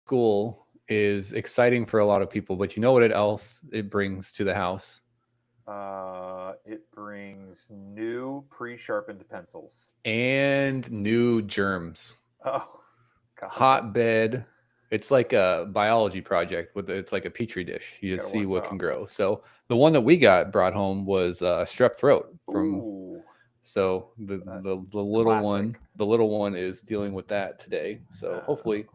school is exciting for a lot of people, but you know what else it brings to the house? It brings new pre-sharpened pencils. And new germs. Oh, God, yeah. Hotbed. It's like a biology project with it's like a petri dish. You You just gotta see watch what can out. grow. So the one that we got brought home was strep throat from. Ooh, So that the classic. little one is dealing with that today. So Uh, hopefully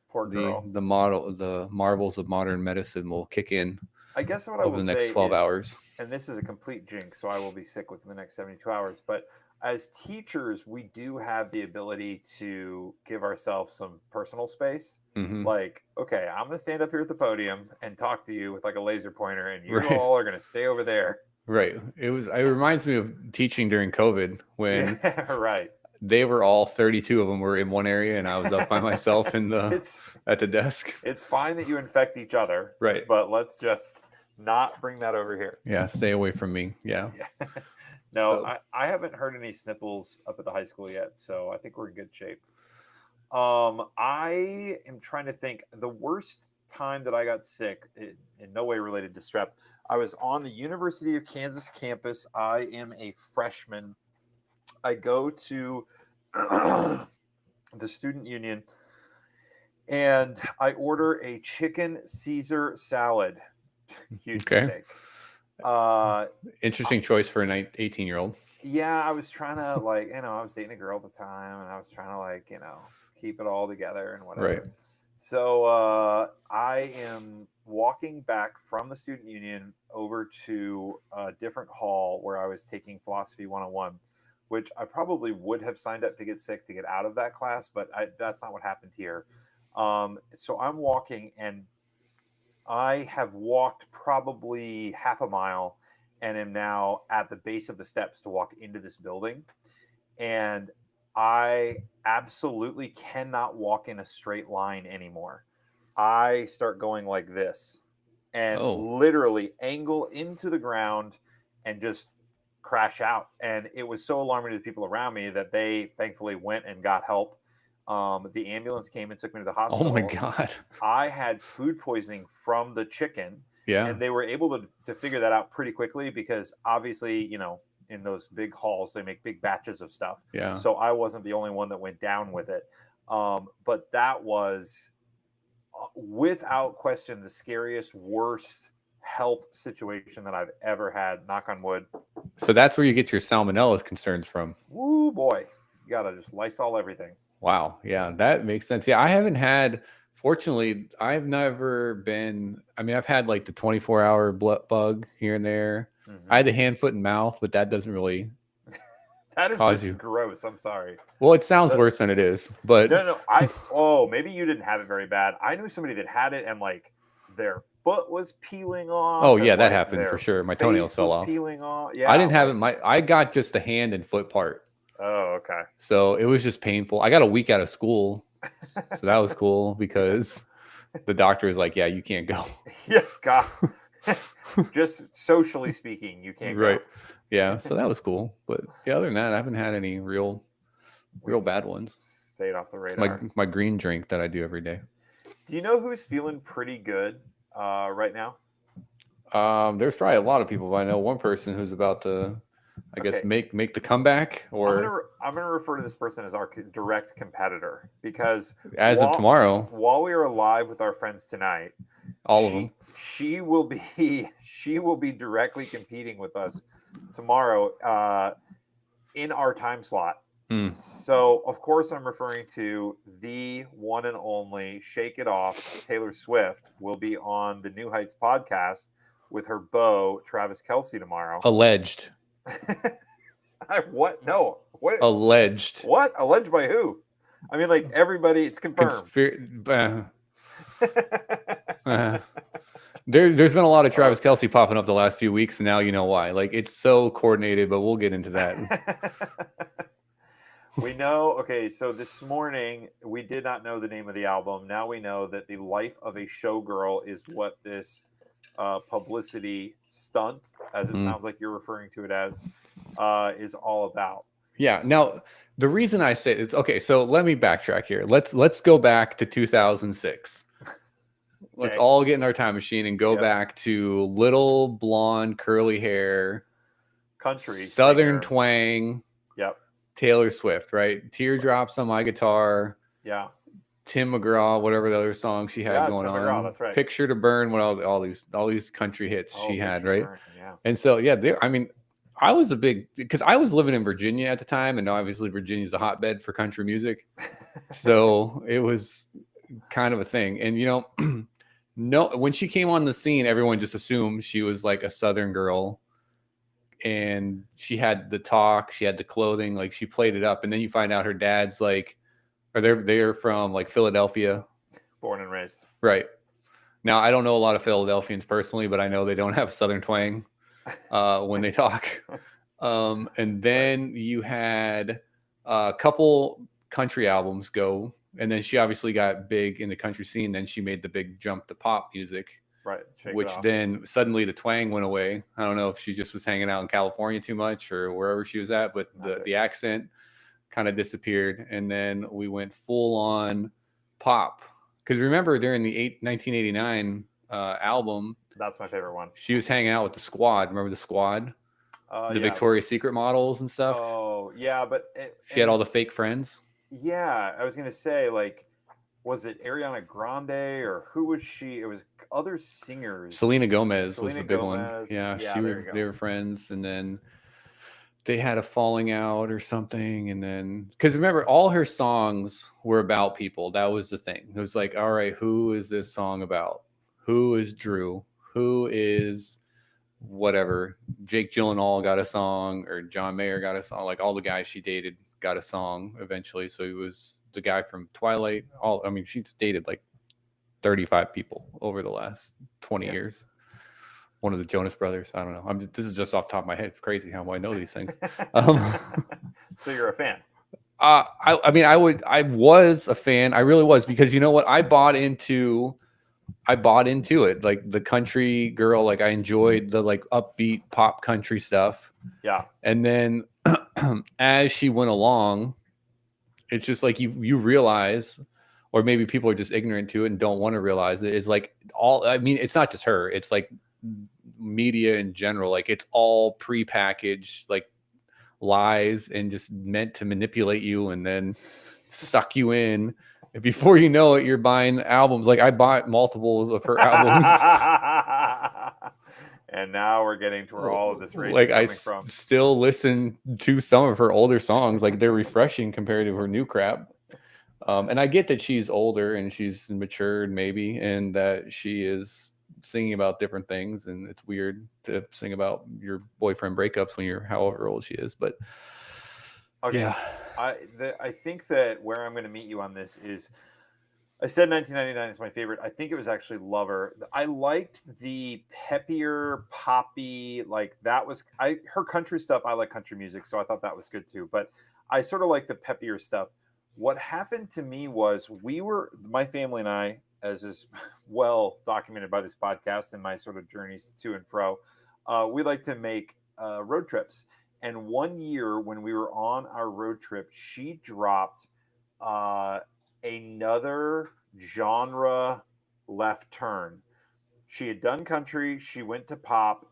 Poor girl. the marvels of modern medicine will kick in I guess what I over will the next say 12 is, hours. and this is a complete jinx, so I will be sick within the next 72 hours, but as teachers, we do have the ability to give ourselves some personal space. Hmm. Like, okay, I'm going to stand up here at the podium and talk to you with like a laser pointer, and you Right. all are going to stay over there. Right. It reminds me of teaching during COVID when Yeah, right. they were all 32 of them were in one area and I was up by myself in the It's at the desk. it's fine that you infect each other, Right. but let's just not bring that over here. Yeah, stay away from me. Yeah. Yeah. No, So I haven't heard any sniffles up at the high school yet, so I think we're in good shape. I am trying to think the worst time that I got sick, in no way related to strep. I was on the University of Kansas campus. I am a freshman. I go to the student union and I order a chicken Caesar salad. Huge okay. mistake. Uh, Interesting choice for an 18-year-old. yeah, I was trying to like, I was dating a girl at the time, and I was trying to like, keep it all together and Right. whatever. So I am walking back from the student union over to a different hall where I was taking philosophy 101, which I probably would have signed up to get sick to get out of that class, but that's not what happened here. So I'm walking, and I have walked probably half a mile and am now at the base of the steps to walk into this building. And I absolutely cannot walk in a straight line anymore. I start going like this and Oh, literally angle into the ground and just crash out. And it was so alarming to the people around me that they thankfully went and got help. The ambulance came and took me to the oh my hospital. God. I had food poisoning from the chicken, Yeah. and they were able to figure that out pretty quickly because obviously, in those big halls, they make big batches of stuff. Yeah. So I wasn't the only one that went down with it. But that was, without question, the scariest, worst health situation that I've ever had. Knock on wood. So that's where you get your salmonella concerns from. Woo boy, you gotta just Lysol everything. Wow. Yeah, that makes sense. Yeah, I haven't had, fortunately, I've never been, I mean, I've had like the 24-hour blood bug here and there. I Hmm. had the hand, foot, and mouth, but that doesn't really That is cause just you. gross. I'm sorry. Well, it sounds The, worse than it is, but No, no. Maybe you didn't have it very bad. I knew somebody that had it, and like their foot was peeling oh off, and yeah, that like happened for their sure. My toenails face fell was off. peeling off. I Yeah, didn't have it. like, I got just the hand and foot part, oh, okay. so it was just painful. I got a week out of school, so that was cool because the doctor was like, "Yeah, you can't go." Yeah, God. Just socially speaking, you can't go. Right. Yeah. So that was cool. But yeah, other than that, I haven't had any We've real bad ones. stayed off the It's my radar. my green drink that I do every day. Do you know who's feeling pretty good right now? There's probably a lot of people, but I know one person who's about to, I guess, Okay, make the comeback, or I'm gonna refer to this person as our direct competitor because as of tomorrow, while we are live with our friends tonight, all of them. she will be she will be directly competing with us tomorrow in our time slot. Hmm. So of course I'm referring to the one and only Shake It Off. Taylor Swift will be on the New Heights podcast with her beau Travis Kelsey tomorrow. Alleged. What? No. Alleged. What? Alleged by who? I mean, like everybody, it's confirmed. Uh, there's been a lot of Oh. Travis Kelsey popping up the last few weeks, and now you know why. Like it's so coordinated, but we'll get into that. We know. Okay, so this morning we did not know the name of the album. Now we know that the life of a showgirl is what this publicity stunt, as it Mm. sounds like you're referring to it as, is all about. Yeah. Now, the reason I say it's okay, so let me backtrack here. Let's go back to 2006. Let's Okay. all get in our time machine and go Yep. back to little blonde curly hair, Country southern singer. twang, Yep. Taylor Swift, right? Teardrops on My Guitar, Yeah. Tim McGraw, whatever the other song she had Yeah, going Tim McGraw, on, that's right. Picture to Burn, what all these country hits Oh, she had, Picture to right? Burn. Yeah. And so yeah, I mean, I was a big because I was living in Virginia at the time, and obviously Virginia's a hotbed for country music, so it was kind of a thing. And you know, no, when she came on the scene, everyone just assumed she was like a Southern girl, and she had the talk, she had the clothing, like she played it up, and then you find out her dad's like, or they're from like Philadelphia, Born and raised. right? Now I don't know a lot of Philadelphians personally, but I know they don't have Southern twang when they talk. And then you had a couple country albums go, and then she obviously got big in the country scene. Then she made the big jump to pop music, Right. Shake It which Off. then suddenly the twang went away. I don't know if she just was hanging out in California too much or wherever she was at, but the accent kind of disappeared. And then we went full on pop. Because remember, during the 1989 album, That's my favorite one. she was hanging out with the Squad. Remember the Squad? The Yeah. Victoria's Secret models and stuff. Oh, yeah, but She had all the fake friends. Yeah, I was gonna say, like, was it Ariana Grande or who was she? It was other singers. Selena Gomez was the Selena big one. Gomez. Yeah, Yeah, there you go. they were friends, and then they had a falling out or something, and then because remember, all her songs were about people. That was the thing. It was like, all right, who is this song about? Who is Drew? Who is whatever? Jake Gyllenhaal got a song, or John Mayer got a song. Like all the guys she dated got a song eventually. So he was the guy from Twilight. I mean, she's dated like 35 people over the last 20 years. One of the Jonas Brothers. I don't know. This is just off the top of my head. It's crazy how I know these things. So you're a fan? I mean, I was a fan. I really was, because you know what? I bought into it. Like the country girl, like I enjoyed the like upbeat pop country stuff. Yeah. And then as she went along, it's just like you realize, or maybe people are just ignorant to it and don't want to realize it, is like I mean, it's not just her, it's like media in general. Like it's all prepackaged like lies and just meant to manipulate you and then suck you in. And before you know it, you're buying albums. Like I bought multiples of her albums. And now we're getting to where all of this rage like is coming from. Still listen to some of her older songs. Like they're refreshing compared to her new crap. And I get that she's older and she's matured maybe, and that she is singing about different things, and it's weird to sing about your boyfriend breakups when you're however old she is. But okay. Yeah, I think that where I'm going to meet you on this is, I said 1999 is my favorite. I think it was actually Lover. I liked the peppier, poppy, like that was her country stuff. I like country music, so I thought that was good too. But I sort of like the peppier stuff. What happened to me was my family and I, as is well documented by this podcast and my sort of journeys to and fro, we like to make road trips. And one year when we were on our road trip, she dropped another genre left turn. She had done country, she went to pop,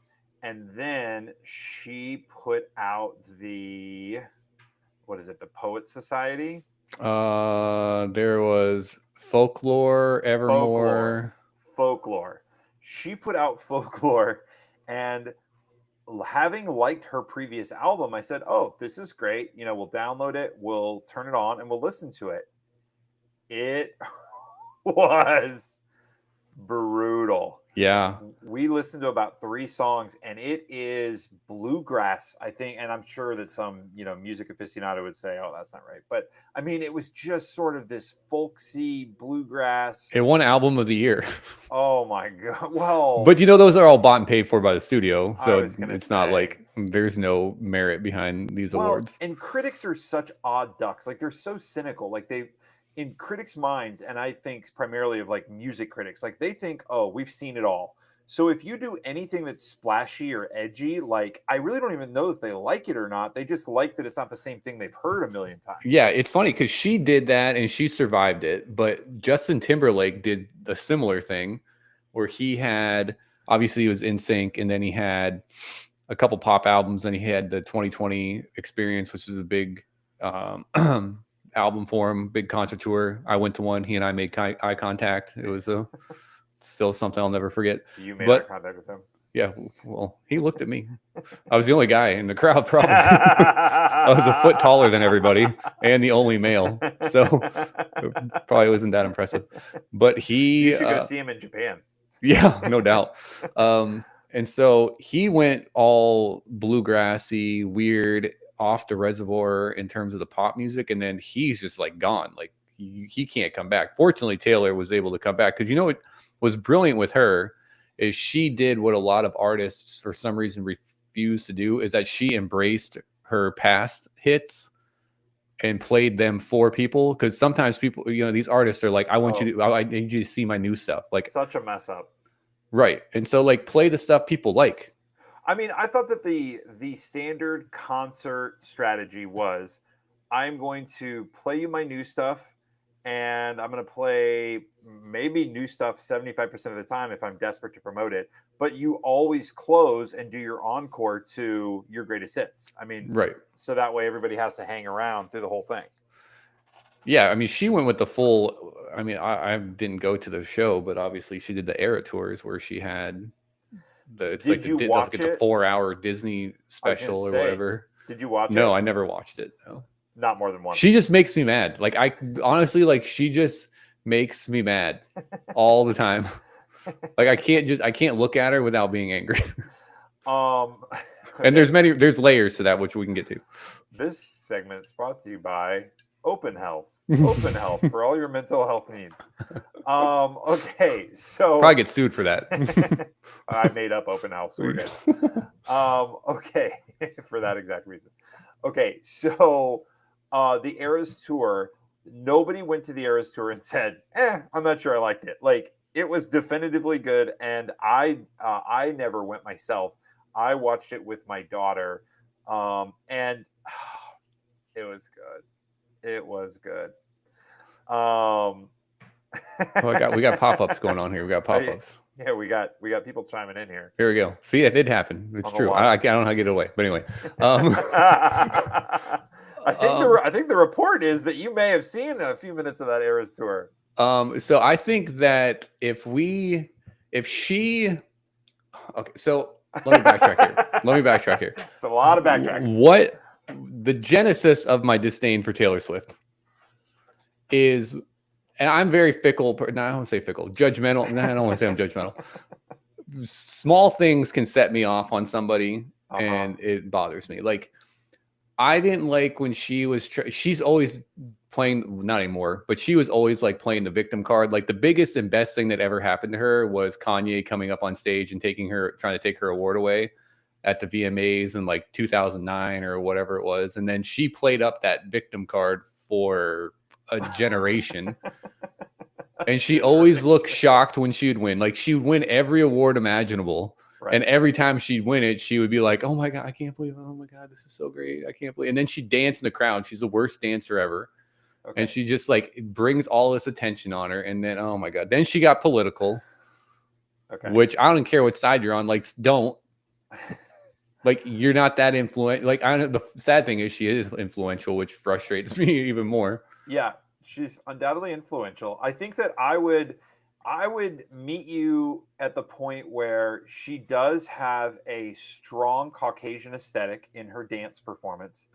and then she put out the Poet Society? There was Folklore, Evermore. Folklore. She put out Folklore, and having liked her previous album, I said, oh, this is great. You know, we'll download it, we'll turn it on, and we'll listen to it. It was brutal. Yeah. We listened to about 3 songs, and it is bluegrass, I think. And I'm sure that some, music aficionado would say, oh, that's not right. But I mean, it was just sort of this folksy bluegrass. It won album of the year. Oh my God. Well, but those are all bought and paid for by the studio. So it's not like there's no merit behind these awards. And critics are such odd ducks. Like they're so cynical. Like in critics' minds, and I think primarily of like music critics, like they think, oh, we've seen it all. So if you do anything that's splashy or edgy, like I really don't even know if they like it or not. They just like that it's not the same thing they've heard a million times. Yeah, it's funny because she did that and she survived it, but Justin Timberlake did a similar thing where he had obviously he was in sync, and then he had a couple pop albums, and he had the 2020 Experience, which is a big album for him, big concert tour. I went to one. He and I made eye contact. It was still something I'll never forget. You made eye contact with him? Yeah, well, he looked at me. I was the only guy in the crowd, probably. I was a foot taller than everybody and the only male, so it probably wasn't that impressive. But you should go see him in Japan. Yeah, no doubt. And so he went all bluegrassy, weird, off the reservoir in terms of the pop music, and then he's just like gone. Like he can't come back. Fortunately, Taylor was able to come back because you know what was brilliant with her is she did what a lot of artists for some reason refuse to do, is that she embraced her past hits and played them for people. Because sometimes people, you know, these artists are like, I need you to see my new stuff. Like such a mess up. Right. And so like play the stuff people like. I mean, I thought that the standard concert strategy was I'm going to play you my new stuff, and I'm going to play maybe new stuff 75% of the time if I'm desperate to promote it. But you always close and do your encore to your greatest hits. I mean, right. So that way everybody has to hang around through the whole thing. Yeah. I mean, she went with the full, I mean, I didn't go to the show, but obviously she did the Era tours where she had the 4-hour Disney special or whatever. Did you watch it? No, I never watched it. No. Not more than one. She just makes me mad. Like I honestly, like she just makes me mad all the time. Like I can't look at her without being angry. Okay. And there's layers to that, which we can get to. This segment is brought to you by Open Health. Open Health for all your mental health needs. Okay, so probably get sued for that. I made up Open Health, so we're good. Okay, for that exact reason. Okay, so the Eras tour, nobody went to the Eras tour and said, I'm not sure I liked it. Like it was definitively good, and I never went myself. I watched it with my daughter, and it was good. It was good. We got pop-ups going on here. We got pop-ups. Yeah, we got people chiming in here. Here we go. See, it did happen. It's true. I don't know how to get it away, but anyway. I think the report is that you may have seen a few minutes of that Eras tour. So I think that okay, so let me backtrack here. It's a lot of backtracking. What the genesis of my disdain for Taylor Swift is, and I'm very fickle. No, I don't want to say fickle. Judgmental. No, I don't want to say I'm judgmental. Small things can set me off on somebody, and it bothers me. Like, I didn't like when she was. She's always playing, not anymore, but she was always like playing the victim card. Like the biggest and best thing that ever happened to her was Kanye coming up on stage and trying to take her award away at the VMAs in like 2009 or whatever it was, and then she played up that victim card for a generation. And she always looked shocked when she would win. Like she would win every award imaginable. Right. And every time she'd win it, she would be like, oh my God, I can't believe it. Oh my God, this is so great. I can't believe it. And then she'd dance in the crowd. She's the worst dancer ever. Okay. And she just like brings all this attention on her. And then, oh my God, then she got political, which I don't care what side you're on. Like, don't. Like, you're not that influential. Like, I don't know. The sad thing is she is influential, which frustrates me even more. Yeah, she's undoubtedly influential. I think that I would meet you at the point where she does have a strong Caucasian aesthetic in her dance performance.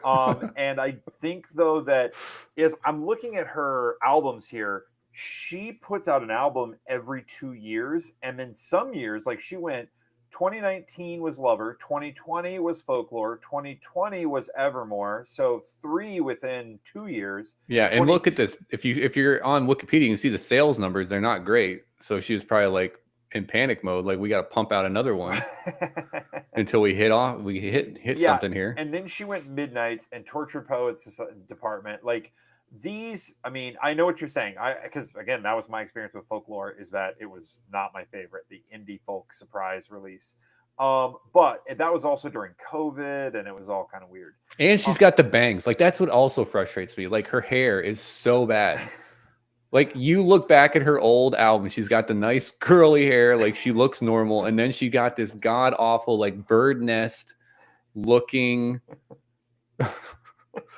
And I think, though, that I'm looking at her albums here, she puts out an album every 2 years. And then some years, like she went, 2019 was Lover, 2020 was Folklore, 2020 was Evermore. So 3 within 2 years. Yeah, and look at this. If you're on Wikipedia, you can see the sales numbers. They're not great. So she was probably like in panic mode, like we got to pump out another one until we hit something here. And then she went Midnights and Tortured Poets Department. Like these, I mean, I know what you're saying. Because again, that was my experience with Folklore, is that it was not my favorite, the indie folk surprise release. But that was also during COVID, and it was all kind of weird. And she's got the bangs. Like, that's what also frustrates me. Like, her hair is so bad. Like, you look back at her old album, she's got the nice curly hair, like she looks normal, and then she got this god awful like bird nest looking. I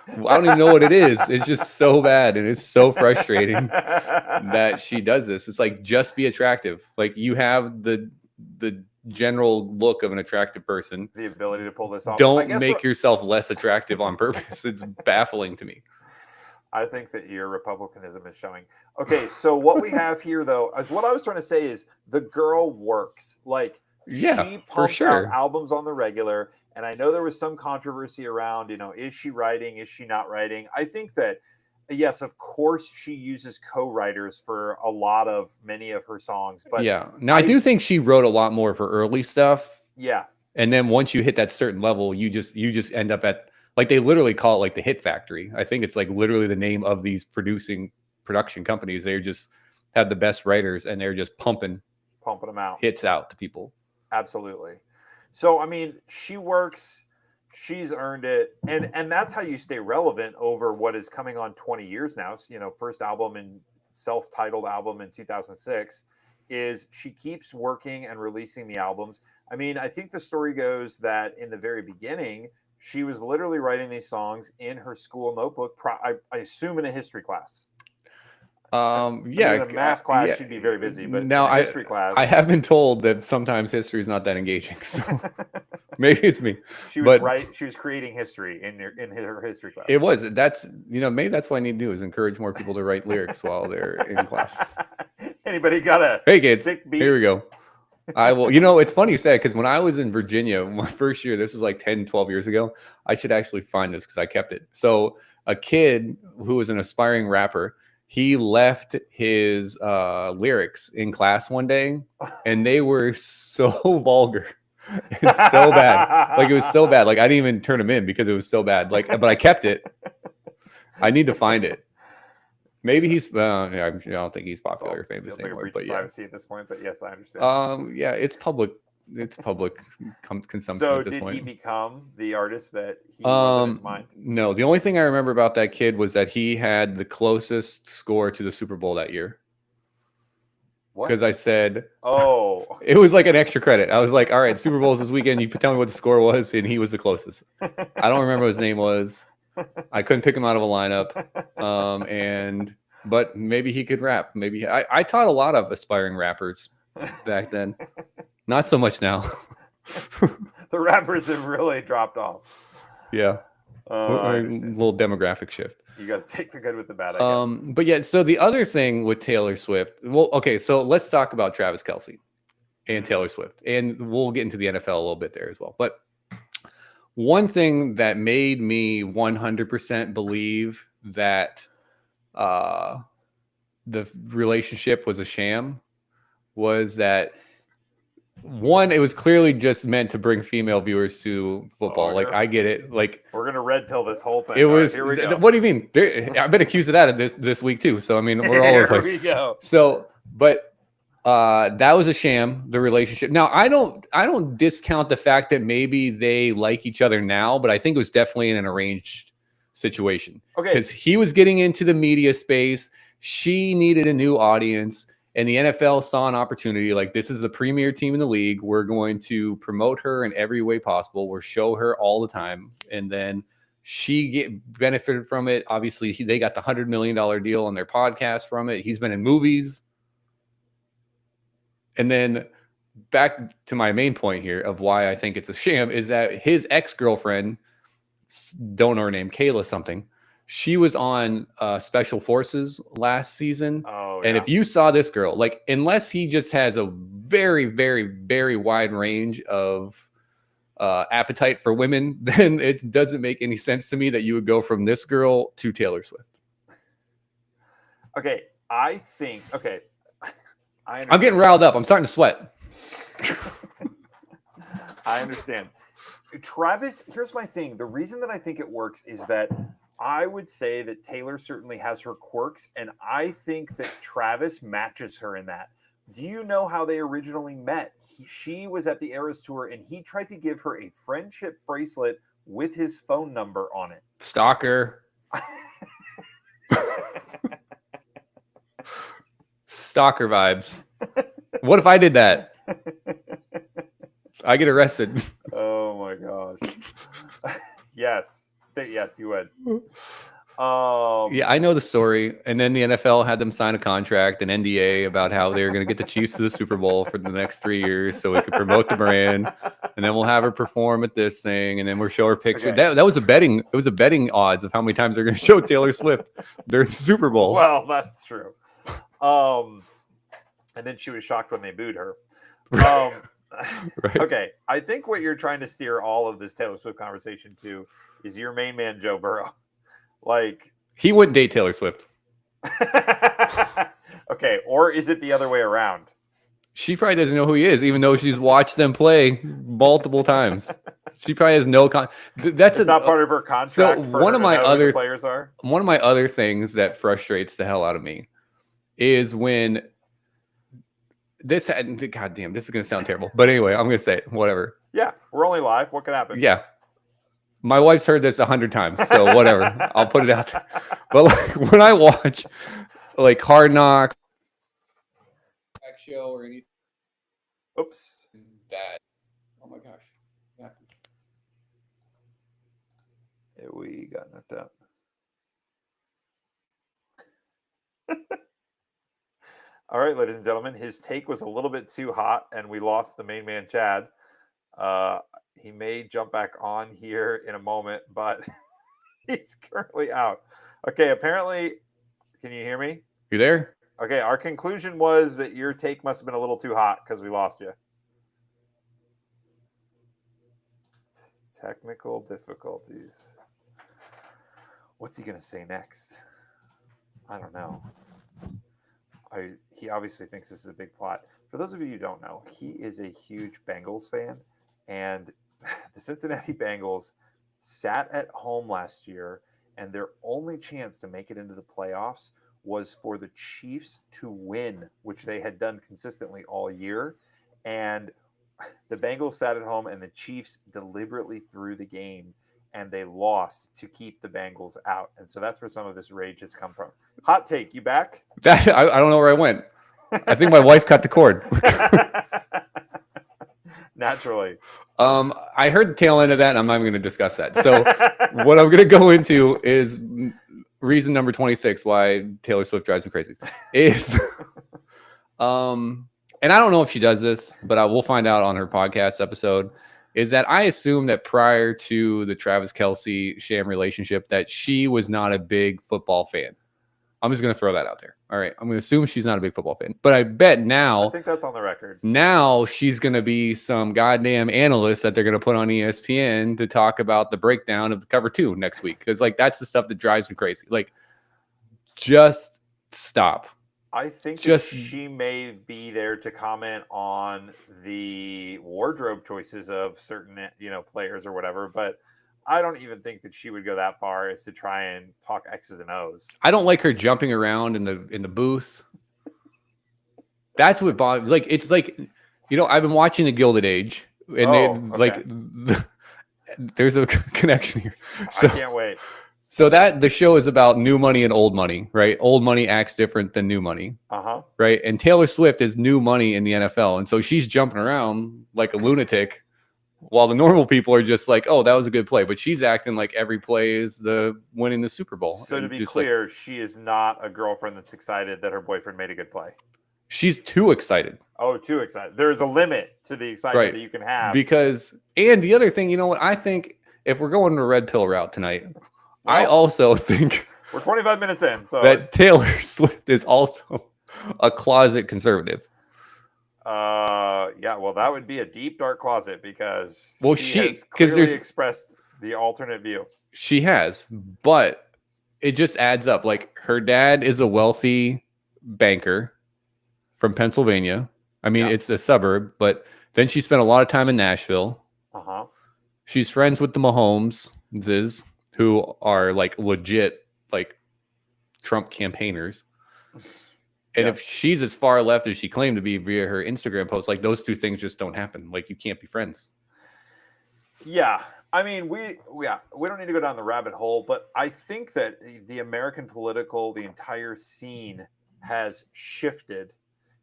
don't even know what it is. It's just so bad, and it's so frustrating that she does this. It's like, just be attractive. Like, you have the general look of an attractive person. The ability to pull this off. Don't make yourself less attractive on purpose. It's baffling to me. I think that your Republicanism is showing. Okay, so what we have here, though, is what I was trying to say is the girl works. Like, she pumps out albums on the regular. And I know there was some controversy around, is she writing? Is she not writing? I think that, yes, of course, she uses co-writers for many of her songs. But yeah, now I do think she wrote a lot more of her early stuff. Yeah. And then once you hit that certain level, you just end up at, like, they literally call it like the Hit Factory. I think it's like literally the name of these production companies. They just have the best writers, and they're just pumping them out, hits out to people. Absolutely. So, I mean, she works, she's earned it. And that's how you stay relevant over what is coming on 20 years now. So, first album and self-titled album in 2006 is she keeps working and releasing the albums. I mean, I think the story goes that in the very beginning, she was literally writing these songs in her school notebook. I assume in a history class. Yeah, in a math class, she'd be very busy. But now, in a history class, I have been told that sometimes history is not that engaging. So maybe it's me. She was creating history in her history class. It was. Maybe that's what I need to do, is encourage more people to write lyrics while they're in class. Anybody got a sick beat? Here we go. I will. It's funny you say it, because when I was in Virginia, my first year, this was like 10, 12 years ago. I should actually find this because I kept it. So a kid who was an aspiring rapper, he left his lyrics in class one day, and they were so vulgar. It's so bad. Like, it was so bad. Like, I didn't even turn them in because it was so bad. Like, but I kept it. I need to find it. Maybe he's. I don't think he's popular or famous anymore. But yeah, privacy at this point. But yes, I understand. Yeah, it's public. It's public consumption so at this point. So did he become the artist that he was in his mind? No, the only thing I remember about that kid was that he had the closest score to the Super Bowl that year. What? Because I said, it was like an extra credit. I was like, all right, Super Bowl's this weekend. You tell me what the score was, and he was the closest. I don't remember what his name was. I couldn't pick him out of a lineup. But maybe he could rap. Maybe I taught a lot of aspiring rappers back then. Not so much now. The rappers have really dropped off. Yeah. A little demographic shift. You got to take the good with the bad, I guess. But yeah, so the other thing with Taylor Swift, well, okay, so let's talk about Travis Kelce and Taylor Swift, and we'll get into the NFL a little bit there as well. But one thing that made me 100% believe that the relationship was a sham was that, one, it was clearly just meant to bring female viewers to football. Like, I get it. Like, we're gonna red pill this whole thing. It was. Here we go. What do you mean? I've been accused of that this week too. So I mean, we're all over the place. Here we go. So, but that was a sham. The relationship. Now, I don't discount the fact that maybe they like each other now, but I think it was definitely in an arranged situation. Okay. Because he was getting into the media space. She needed a new audience. And the NFL saw an opportunity, like, this is the premier team in the league. We're going to promote her in every way possible. We'll show her all the time. And then she benefited from it. Obviously, they got the $100 million deal on their podcast from it. He's been in movies. And then back to my main point here of why I think it's a sham is that his ex-girlfriend, don't know her name, Kayla something, she was on Special Forces last season. And if you saw this girl, like, unless he just has a very, very, very wide range of appetite for women, then it doesn't make any sense to me that you would go from this girl to Taylor Swift. Okay, I think, I'm getting riled up. I'm starting to sweat. I understand. Travis, here's my thing. The reason that I think it works is that I would say that Taylor certainly has her quirks, and I think that Travis matches her in that. Do you know how they originally met? She was at the Eras Tour, and he tried to give her a friendship bracelet with his phone number on it. Stalker. Stalker vibes. What if I did that? I get arrested. Oh my gosh. Yes. State yes, you would. Yeah, I know the story. And then the NFL had them sign a contract, an NDA, about how they were going to get the Chiefs to the Super Bowl for the next 3 years so we could promote the brand. And then we'll have her perform at this thing, and then we'll show her picture. Okay. That was a betting. It was a betting odds of how many times they're going to show Taylor Swift during the Super Bowl. Well, that's true. And then she was shocked when they booed her. Right. Okay, I think what you're trying to steer all of this Taylor Swift conversation to is your main man Joe Burrow. Like, he wouldn't date Taylor Swift. Okay, or is it the other way around? She probably doesn't know who he is, even though she's watched them play multiple times. She probably has no that's not part of her contract. So for one her of to my know who other the players are. One of my other things that frustrates the hell out of me is when this. Goddamn, this is gonna sound terrible, but anyway, I'm gonna say it. Whatever. Yeah, we're only live. What could happen? Yeah, my wife's heard this 100 times, so whatever. I'll put it out there. But like when I watch like Hard Knocks show or anything, Oops. that. Oh my gosh. Yeah. We got knocked out. All right, ladies and gentlemen, his take was a little bit too hot, and we lost the main man, Chad. He may jump back on here in a moment, but he's currently out. Okay, apparently, can you hear me? You there? Okay, our conclusion was that your take must have been a little too hot because we lost you. Technical difficulties. What's he going to say next? I don't know. He obviously thinks this is a big plot. For those of you who don't know, he is a huge Bengals fan, and the Cincinnati Bengals sat at home last year, and their only chance to make it into the playoffs was for the Chiefs to win, which they had done consistently all year. And the Bengals sat at home, and the Chiefs deliberately threw the game, and they lost to keep the Bengals out. And so that's where some of this rage has come from. Hot take, you back? I don't know where I went. I think my wife cut the cord. Naturally. I heard the tail end of that, and I'm not even going to discuss that. So what I'm going to go into is reason number 26 why Taylor Swift drives me crazy is, and I don't know if she does this, but I will find out on her podcast episode, is that I assume that prior to the Travis Kelce sham relationship that she was not a big football fan. I'm just going to throw that out there. All right. I'm going to assume she's not a big football fan, but I bet now, I think that's on the record. Now she's going to be some goddamn analyst that they're going to put on ESPN to talk about the breakdown of the cover 2 next week. Cause like, that's the stuff that drives me crazy. Like, just stop. I think she may be there to comment on the wardrobe choices of certain, players or whatever, but I don't even think that she would go that far as to try and talk X's and O's. I don't like her jumping around in the booth. That's what bothers. Like, it's like, I've been watching The Gilded Age, and there's a connection here. So, I can't wait. So the show is about new money and old money, right? Old money acts different than new money, right? And Taylor Swift is new money in the NFL, and so she's jumping around like a lunatic. While the normal people are just like, oh, that was a good play. But she's acting like every play is the winning the Super Bowl. So to be clear, she is not a girlfriend that's excited that her boyfriend made a good play. She's too excited. Oh, too excited. There's a limit to the excitement that you can have. And the other thing, I think if we're going the red pill route tonight, I also think we're 25 minutes in. So that Taylor Swift is also a closet conservative. Yeah, well, that would be a deep, dark closet because she has clearly expressed the alternate view. She has, but it just adds up. Like, her dad is a wealthy banker from Pennsylvania. I mean, it's a suburb, but then she spent a lot of time in Nashville. She's friends with the Mahomes, who are like legit like Trump campaigners. And Yeah. if she's as far left as she claimed to be via her Instagram post, like those two things just don't happen. Like you can't be friends. Yeah. I mean, we don't need to go down the rabbit hole, but I think that the American the entire scene has shifted.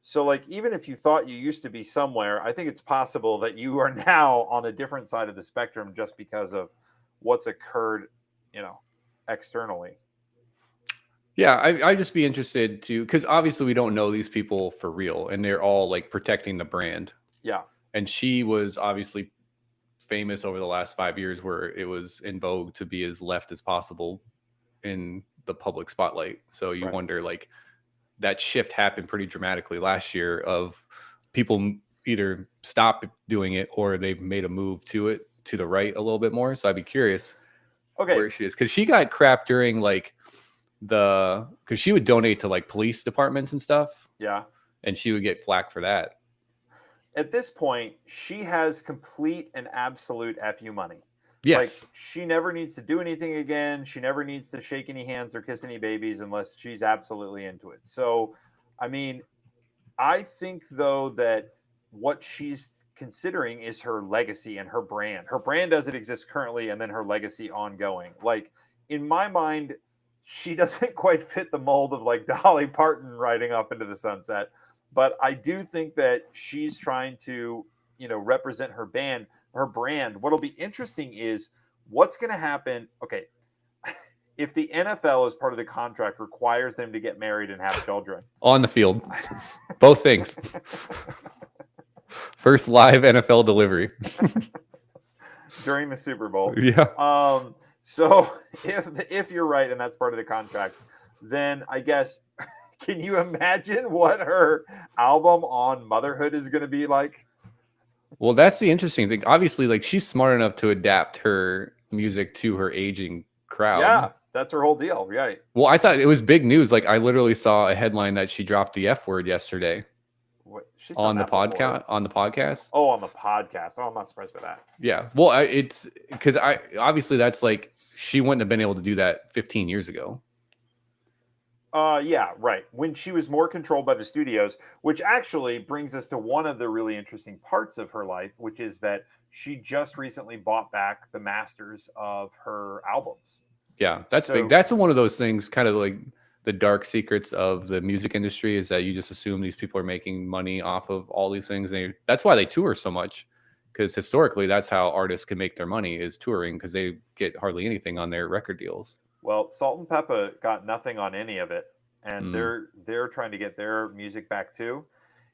So like, even if you thought you used to be somewhere, I think it's possible that you are now on a different side of the spectrum just because of what's occurred, externally. Yeah, I'd just be interested to, because obviously we don't know these people for real, and they're all like protecting the brand. Yeah. And she was obviously famous over the last 5 years where it was in vogue to be as left as possible in the public spotlight. So you wonder, like, that shift happened pretty dramatically last year of people either stop doing it or they've made a move to it to the right a little bit more. So I'd be curious where she is, because she got crap during like because she would donate to like police departments and stuff. Yeah. And she would get flack for that. At this point, she has complete and absolute FU money. Yes. Like, she never needs to do anything again. She never needs to shake any hands or kiss any babies unless she's absolutely into it. So, I mean, I think, though, that what she's considering is her legacy and her brand. Her brand as it exists currently, and then her legacy ongoing. Like, in my mind, she doesn't quite fit the mold of like Dolly Parton riding off into the sunset. But I do think that she's trying to, represent her brand. What'll be interesting is what's going to happen. Okay. If the NFL, as part of the contract, requires them to get married and have children on the field, both things. First live NFL delivery during the Super Bowl. Yeah. So if you're right and that's part of the contract, then I guess, can you imagine what her album on motherhood is going to be like? Well, that's the interesting thing. Obviously, like, she's smart enough to adapt her music to her aging crowd. Yeah, that's her whole deal, right? Well, I thought it was big news. Like, I literally saw a headline that she dropped the F word yesterday. On the podcast. Oh, on the podcast. Oh, I'm not surprised by that. Yeah. Well, it's because obviously that's like, she wouldn't have been able to do that 15 years ago. Yeah, right. When she was more controlled by the studios, which actually brings us to one of the really interesting parts of her life, which is that she just recently bought back the masters of her albums. Yeah, that's big. That's one of those things, kind of like the dark secrets of the music industry, is that you just assume these people are making money off of all these things. That's why they tour so much, because historically that's how artists can make their money, is touring, because they get hardly anything on their record deals. Well, Salt and Peppa got nothing on any of it, and they're trying to get their music back too.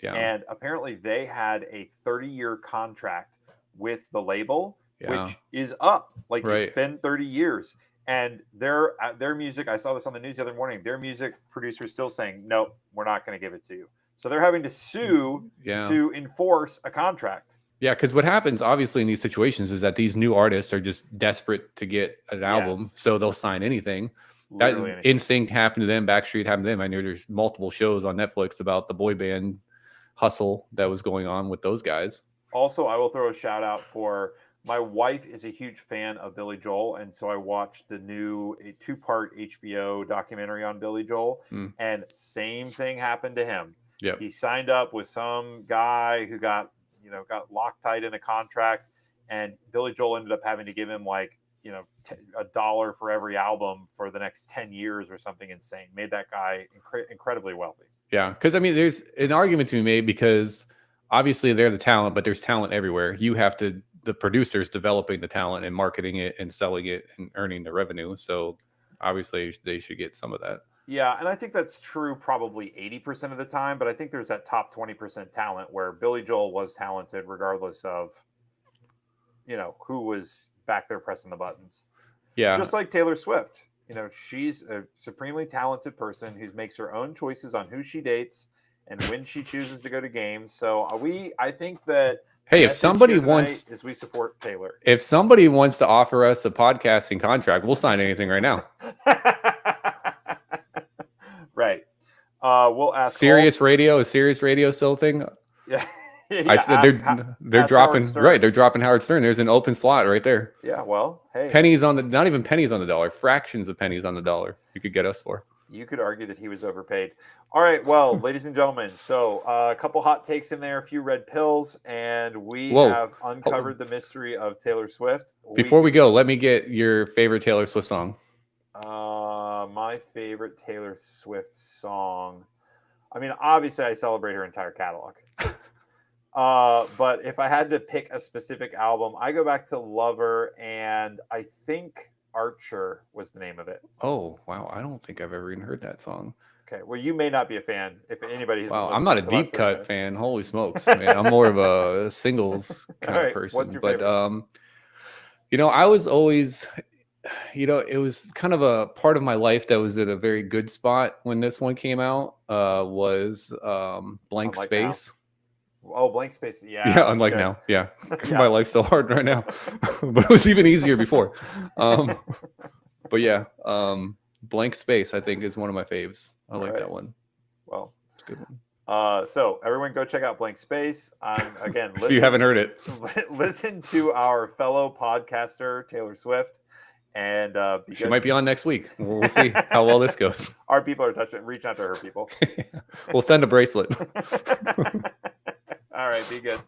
Yeah. And apparently they had a 30-year contract with the label, which is up. Like, it's been 30 years. And their music, I saw this on the news the other morning, their music producer is still saying, nope, we're not going to give it to you. So they're having to sue to enforce a contract. Yeah, because what happens, obviously, in these situations is that these new artists are just desperate to get an album, so they'll sign anything. Literally that NSYNC happened to them, Backstreet happened to them. I know there's multiple shows on Netflix about the boy band hustle that was going on with those guys. Also, I will throw a shout out for... My wife is a huge fan of Billy Joel, and so I watched the new 2-part HBO documentary on Billy Joel, and same thing happened to him. Yep. He signed up with some guy who got Loctite in a contract, and Billy Joel ended up having to give him like, $1 for every album for the next 10 years or something insane. Made that guy incredibly wealthy. Yeah, because I mean, there's an argument to be made, because obviously they're the talent, but there's talent everywhere. You have to... the producers developing the talent and marketing it and selling it and earning the revenue. So obviously they should get some of that. Yeah. And I think that's true probably 80% of the time, but I think there's that top 20% talent where Billy Joel was talented regardless of, who was back there pressing the buttons. Yeah. Just like Taylor Swift, she's a supremely talented person who makes her own choices on who she dates and when she chooses to go to games. So I think that, hey, if somebody wants, is we support Taylor. If somebody wants to offer us a podcasting contract, we'll sign anything right now. Right. We'll ask. Sirius Radio, is Sirius Radio still a thing? Yeah. I said they're ask dropping Howard Stern. right. They're dropping Howard Stern. There's an open slot right there. Yeah, well, hey, Pennies on the not even pennies on the dollar, fractions of pennies on the dollar. You could get us for. you could argue that he was overpaid. All right, well, ladies and gentlemen, so a couple hot takes in there, a few red pills, and we have uncovered the mystery of Taylor Swift. Before we go, let me get your favorite Taylor Swift song. My favorite Taylor Swift song. I mean, obviously, I celebrate her entire catalog. But if I had to pick a specific album, I go back to Lover, and I think Archer was the name of it. Oh, wow. I don't think I've ever even heard that song. Okay. Well, you may not be a fan. If anybody, wow, I'm not a deep cut fan. Holy smokes, man! I'm more of a singles kind of person. What's your favorite? You know, I was always, you know, it was kind of a part of my life that was at a very good spot when this one came out. Was Blank Space. Oh, Blank Space. Yeah. Yeah, unlike now. Yeah. My life's so hard right now. But it was even easier before. But yeah, Blank Space, I think, is one of my faves. I like that one. Well, it's a good one. So everyone go check out Blank Space. Again, if you haven't heard it, listen to our fellow podcaster, Taylor Swift. And she might be on next week. We'll see how well this goes. Our people are reaching out to her people. We'll send a bracelet. All right, be good.